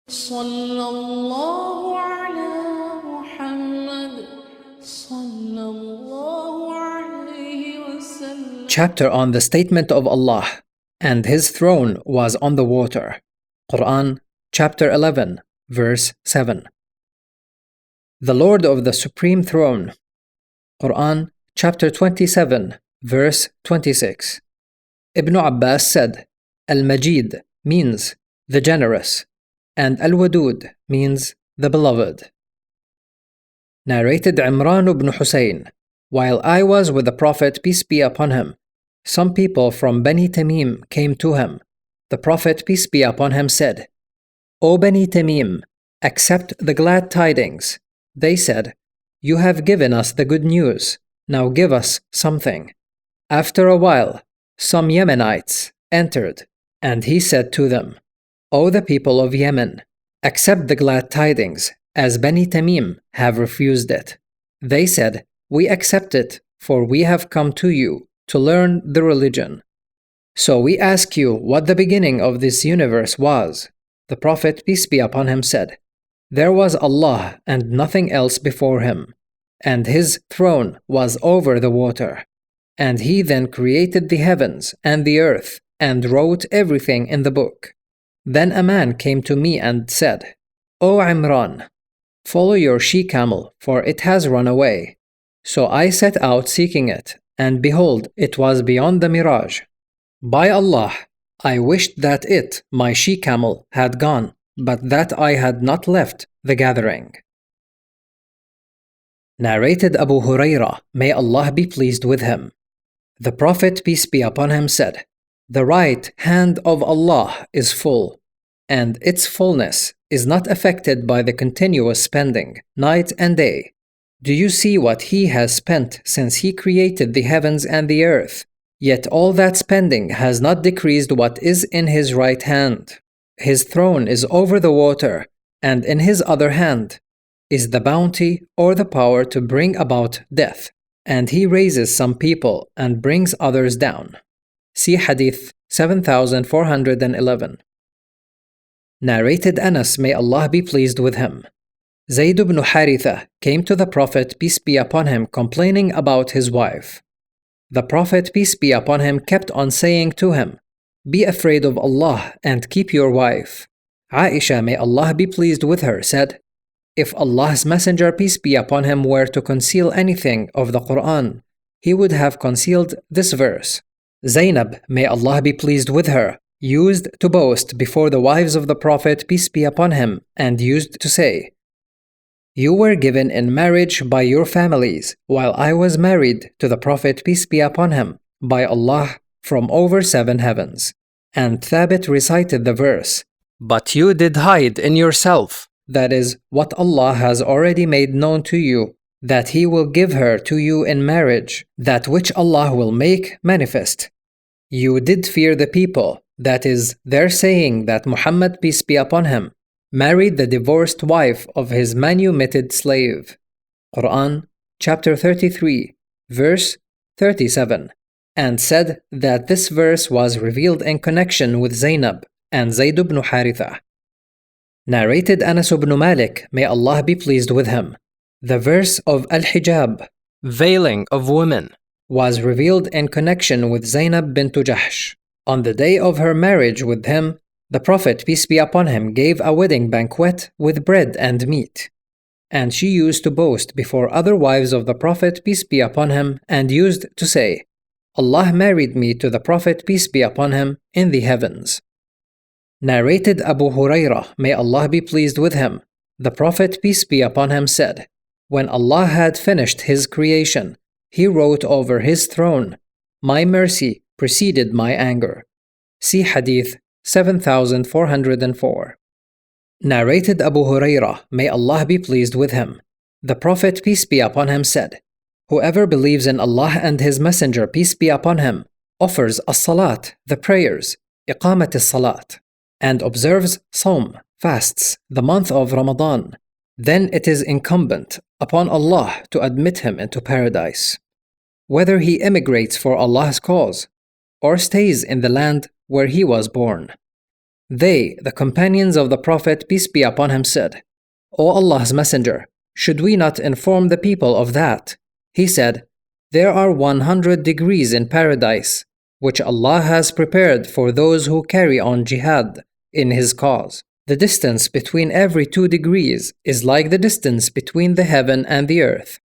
صلى الله على محمد صلى الله عليه وسلم. Chapter on the Statement of Allah, and His throne was on the water. Quran chapter 11, verse 7. The Lord of the Supreme Throne. Quran chapter 27, verse 26. Ibn Abbas said, Al-Majid means the generous, and Al-Wadud means the beloved. Narrated Imran ibn Hussein, while I was with the Prophet, peace be upon him, some people from Bani Tamim came to him. The Prophet, peace be upon him, said, O Bani Tamim, accept the glad tidings. They said, You have given us the good news, now give us something. After a while, some Yemenites entered, and he said to them, O the people of Yemen, accept the glad tidings, as Bani Tamim have refused it. They said, We accept it, for we have come to you to learn the religion. So we ask you what the beginning of this universe was. The Prophet, peace be upon him, said, There was Allah and nothing else before him, and his throne was over the water. And he then created the heavens and the earth and wrote everything in the book. Then a man came to me and said, O Imran, follow your she-camel, for it has run away. So I set out seeking it, and behold, it was beyond the mirage. By Allah, I wished that it, my she-camel, had gone, but that I had not left the gathering. Narrated Abu Hurairah, may Allah be pleased with him. The Prophet, peace be upon him, said, The right hand of Allah is full, and its fullness is not affected by the continuous spending, night and day. Do you see what He has spent since He created the heavens and the earth? Yet all that spending has not decreased what is in His right hand. His throne is over the water, and in His other hand is the bounty or the power to bring about death, and He raises some people and brings others down. See Hadith 7411. Narrated Anas, may Allah be pleased with him. Zayd ibn Haritha came to the Prophet, peace be upon him, complaining about his wife. The Prophet, peace be upon him, kept on saying to him, Be afraid of Allah and keep your wife. Aisha, may Allah be pleased with her, said, If Allah's Messenger, peace be upon him, were to conceal anything of the Quran, he would have concealed this verse. Zainab, may Allah be pleased with her, used to boast before the wives of the Prophet, peace be upon him, and used to say, You were given in marriage by your families, while I was married to the Prophet, peace be upon him, by Allah from over 7 heavens. And Thabit recited the verse, But you did hide in yourself, that is, what Allah has already made known to you, that He will give her to you in marriage, that which Allah will make manifest. You did fear the people, that is, their saying that Muhammad, peace be upon him, married the divorced wife of his manumitted slave. Quran chapter 33, verse 37, and said that this verse was revealed in connection with Zainab and Zayd ibn Haritha. Narrated Anas ibn Malik, may Allah be pleased with him. The verse of Al-Hijab, veiling of women, was revealed in connection with Zainab bint Jahsh. On the day of her marriage with him, the Prophet, peace be upon him, gave a wedding banquet with bread and meat. And she used to boast before other wives of the Prophet, peace be upon him, and used to say, Allah married me to the Prophet, peace be upon him, in the heavens. Narrated Abu Hurairah, may Allah be pleased with him. The Prophet, peace be upon him, said, When Allah had finished His creation, He wrote over His throne, My mercy preceded my anger. See Hadith 7404. Narrated Abu Hurairah, may Allah be pleased with him. The Prophet, peace be upon him, said, Whoever believes in Allah and His Messenger, peace be upon him, offers as-salat, the prayers, iqamat as-salat, and observes Sawm, fasts, the month of Ramadan, then it is incumbent upon Allah to admit him into paradise. Whether he immigrates for Allah's cause, or stays in the land where he was born. They, the companions of the Prophet, peace be upon him, said, O Allah's Messenger, should we not inform the people of that? He said, There are 100 degrees in paradise, which Allah has prepared for those who carry on jihad in His cause. The distance between every 2 degrees is like the distance between the heaven and the earth.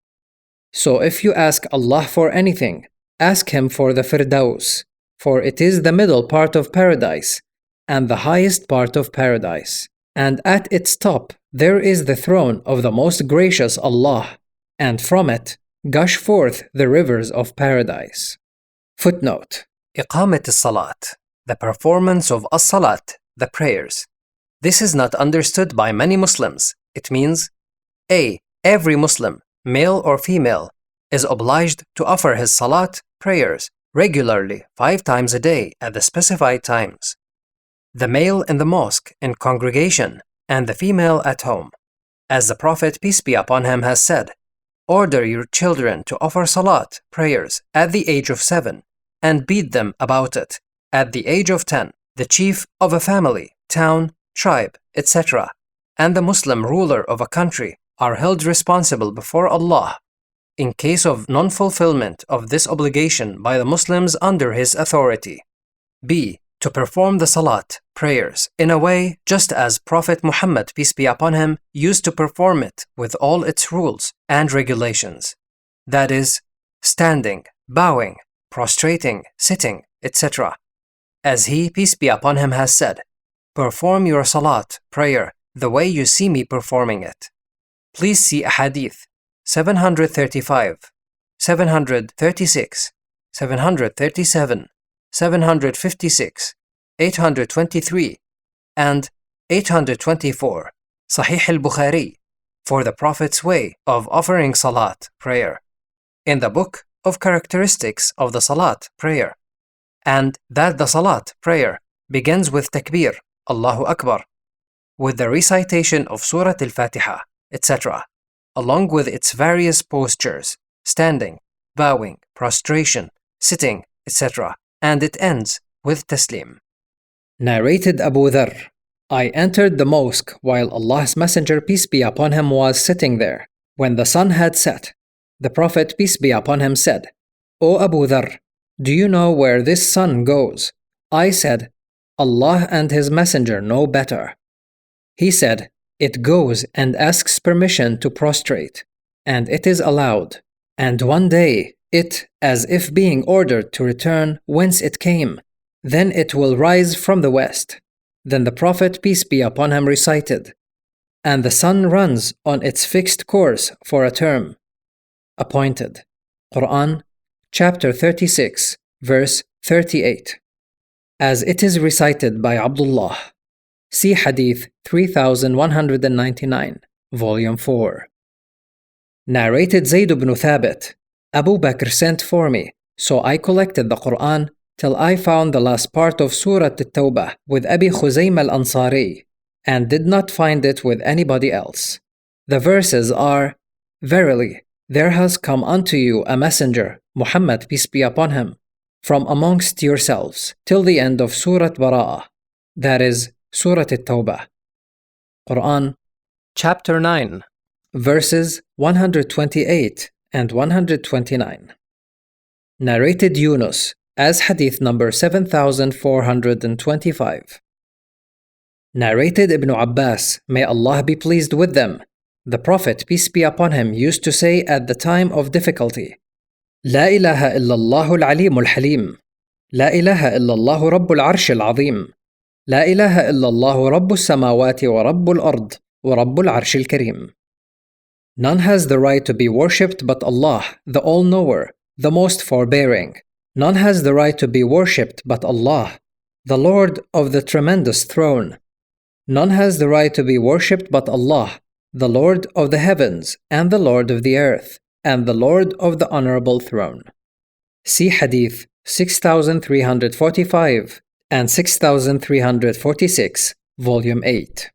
So if you ask Allah for anything, ask Him for the Firdaus, for it is the middle part of paradise and the highest part of paradise. And at its top there is the throne of the most gracious Allah, and from it gush forth the rivers of paradise. Footnote: Iqamat as-salat, the performance of as-salat, the prayers. This is not understood by many Muslims. It means A. Every Muslim, male or female, is obliged to offer his salat, prayers, regularly 5 times a day at the specified times. The male in the mosque in congregation and the female at home. As the Prophet, peace be upon him, has said, Order your children to offer salat, prayers, at the age of 7, and beat them about it at the age of 10. The chief of a family, town, tribe, etc., and the Muslim ruler of a country are held responsible before Allah in case of non-fulfillment of this obligation by the Muslims under his authority. B. To perform the salat, prayers, in a way just as Prophet Muhammad, peace be upon him, used to perform it with all its rules and regulations. That is, standing, bowing, prostrating, sitting, etc. As he, peace be upon him, has said, Perform your salat, prayer, the way you see me performing it. Please see Hadith 735, 736, 737, 756, 823, and 824, Sahih al-Bukhari, for the Prophet's way of offering salat, prayer, in the book of characteristics of the salat, prayer, and that the salat, prayer, begins with takbir, Allahu Akbar, with the recitation of Surah Al-Fatiha, etc., along with its various postures, standing, bowing, prostration, sitting, etc., and it ends with taslim. Narrated Abu Dharr, I entered the mosque while Allah's Messenger, peace be upon him, was sitting there. When the sun had set, the Prophet, peace be upon him, said, O Abu Dharr, do you know where this sun goes? I said, Allah and His Messenger know better. He said, It goes and asks permission to prostrate, and it is allowed. And one day, it, as if being ordered to return whence it came, then it will rise from the west. Then the Prophet, peace be upon him, recited, And the sun runs on its fixed course for a term appointed. Quran, chapter 36, verse 38. As it is recited by Abdullah. See Hadith 3199, Volume 4. Narrated Zayd ibn Thabit, Abu Bakr sent for me, so I collected the Quran till I found the last part of Surah At-Tawbah with Abi Khuzaym al-Ansari, and did not find it with anybody else. The verses are, Verily, there has come unto you a messenger, Muhammad, peace be upon him, from amongst yourselves, till the end of Surah Bara'ah, that is, Surah At-Tawbah. Quran, chapter 9, verses 128 and 129. Narrated Yunus, as Hadith number 7425. Narrated Ibn Abbas, may Allah be pleased with them. The Prophet, peace be upon him, used to say at the time of difficulty, La ilaha illallah al-alim al-halim. La ilaha illallah rabbul arsh al-azim. La ilaha illallah rabbus samawati wa rabbul ard wa rabbul arsh al-karim. None has the right to be worshipped but Allah, the All-Knower, the Most Forbearing. None has the right to be worshipped but Allah, the Lord of the Tremendous Throne. None has the right to be worshipped but Allah, the Lord of the Heavens and the Lord of the Earth, and the Lord of the Honorable Throne. See Hadith 6345 and 6346, Volume 8.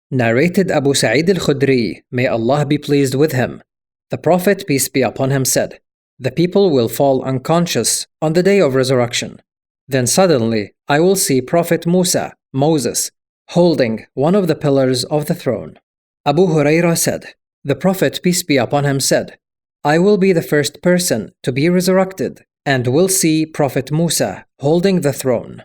Narrated Abu Sa'id al-Khudri, may Allah be pleased with him. The Prophet, peace be upon him, said, The people will fall unconscious on the day of resurrection. Then suddenly I will see Prophet Musa, Moses, holding one of the pillars of the throne. Abu Hurairah said, the Prophet, peace be upon him, said, I will be the first person to be resurrected and will see Prophet Musa holding the throne.